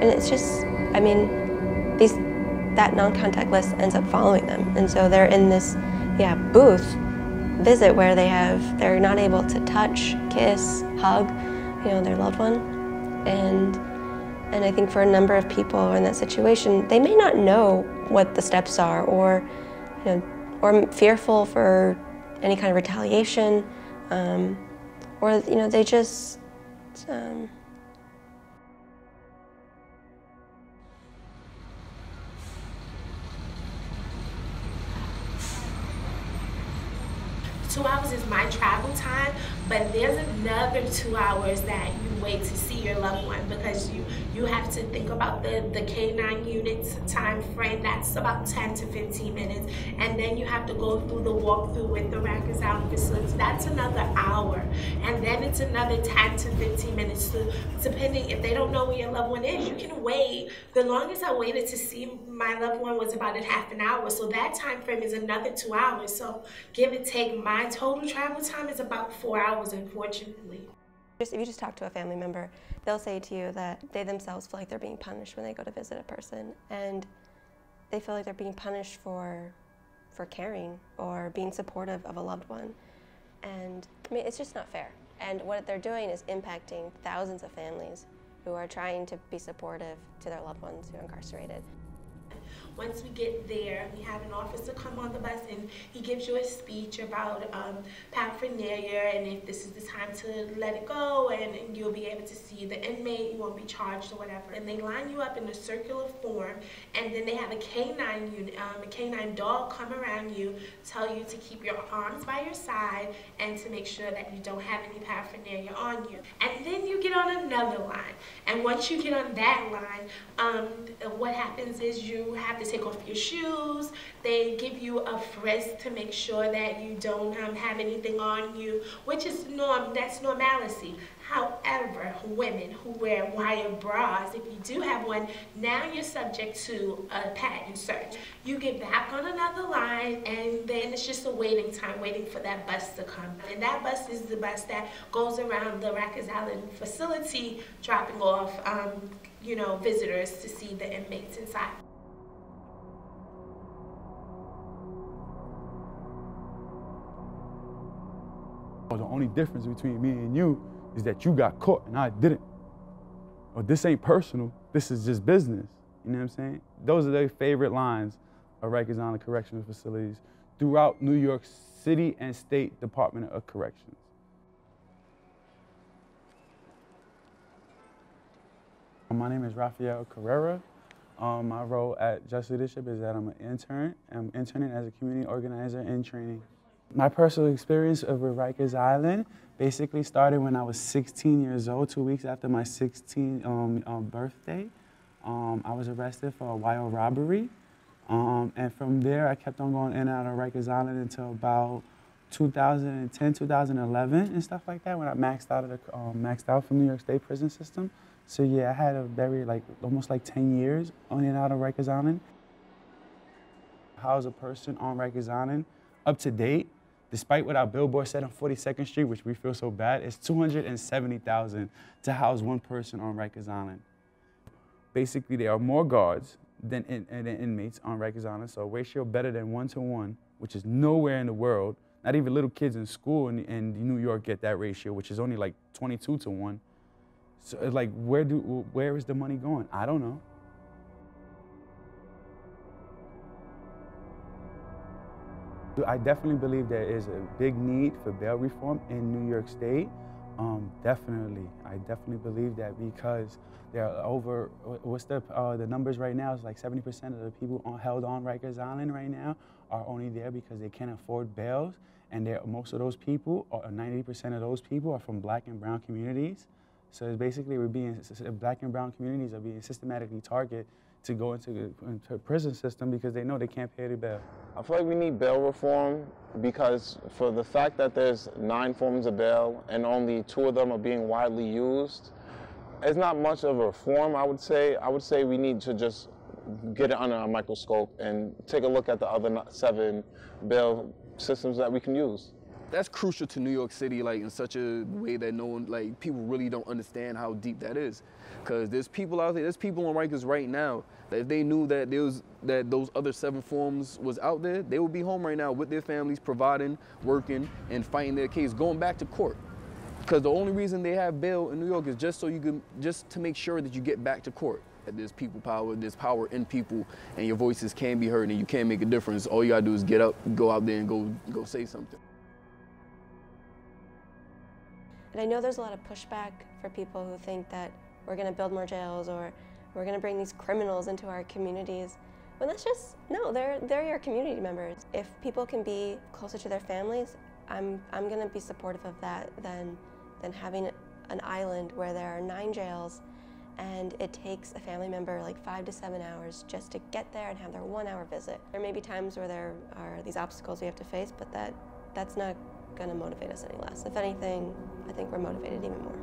And it's just, I mean, that non-contact list ends up following them. And so they're in this, booth visit where they're not able to touch, kiss, hug, their loved one. And I think for a number of people in that situation, they may not know what the steps are, or fearful for any kind of retaliation, or they just. Two hours is my travel time, but there's another 2 hours that you wait to see your loved one, because you have to think about the K-9 units time frame. That's about 10 to 15 minutes, and then you have to go through the walkthrough with the Rikers Island facility. That's another hour, and then it's another 10 to 15 minutes. So depending if they don't know where your loved one is, you can wait. The longest I waited to see my loved one was about a half an hour, so that time frame is another 2 hours. So give or take, my total travel time is about 4 hours, unfortunately. If you just talk to a family member, they'll say to you that they themselves feel like they're being punished when they go to visit a person, and they feel like they're being punished for caring or being supportive of a loved one. And I mean, it's just not fair. And what they're doing is impacting thousands of families who are trying to be supportive to their loved ones who are incarcerated. Once we get there, we have an officer come on the bus, and he gives you a speech about paraphernalia, and if this is the time to let it go, and you'll be able to see the inmate, you won't be charged or whatever. And they line you up in a circular form, and then they have a K-9 unit, a K-9 dog come around you, tell you to keep your arms by your side and to make sure that you don't have any paraphernalia on you. And then you get on another line, and once you get on that line, what happens is you have to take off your shoes. They give you a frisk to make sure that you don't have anything on you, which is that's normalcy. However, women who wear wire bras, if you do have one, now you're subject to a patent search. You get back on another line, and then it's just a waiting time, waiting for that bus to come. And that bus is the bus that goes around the Rikers Island facility, dropping off visitors to see the inmates inside. The only difference between me and you is that you got caught and I didn't. Or this ain't personal, this is just business. You know what I'm saying? Those are their favorite lines of Rikers Island correctional facilities throughout New York City and State Department of Corrections. My name is Rafael Carrera. My role at Just Leadership is that I'm an intern. I'm interning as a community organizer in training. My personal experience with Rikers Island basically started when I was 16 years old, 2 weeks after my 16th birthday. I was arrested for a wild robbery. And from there, I kept on going in and out of Rikers Island until about 2010, 2011 and stuff like that, when I maxed out from New York State prison system. So yeah, I had a very, almost 10 years on and out of Rikers Island. House a person on Rikers Island up to date, despite what our billboard said on 42nd Street, which we feel so bad, it's $270,000 to house one person on Rikers Island. Basically, there are more guards than inmates on Rikers Island, so a ratio better than 1-to-1, which is nowhere in the world. Not even little kids in school in New York get that ratio, which is only 22-to-1. So it's where is the money going? I don't know. I definitely believe there is a big need for bail reform in New York State. Definitely, I definitely believe that, because there are over, the numbers right now is 70% of the people held on Rikers Island right now are only there because they can't afford bails, and most of those people, or 90% of those people, are from Black and brown communities. So it's basically Black and brown communities are being systematically targeted to go into the prison system because they know they can't pay their bail. I feel like we need bail reform because for the fact that there's 9 forms of bail and only 2 of them are being widely used, it's not much of a reform, I would say. I would say we need to just get it under a microscope and take a look at the other 7 bail systems that we can use. That's crucial to New York City, like in such a way that no one, like people really don't understand how deep that is. Because there's people out there, there's people on Rikers right now that if they knew that those other 7 forms was out there, they would be home right now with their families, providing, working, and fighting their case, going back to court. Because the only reason they have bail in New York is just to make sure that you get back to court. That there's people power, there's power in people, and your voices can be heard, and you can make a difference. All you gotta do is get up, go out there, and go say something. And I know there's a lot of pushback for people who think that we're going to build more jails or we're going to bring these criminals into our communities. When that's just, no, they're your community members. If people can be closer to their families, I'm going to be supportive of that than having an island where there are 9 jails and it takes a family member like 5 to 7 hours just to get there and have their 1-hour visit. There may be times where there are these obstacles we have to face, but that's not going to motivate us any less. If anything, I think we're motivated even more.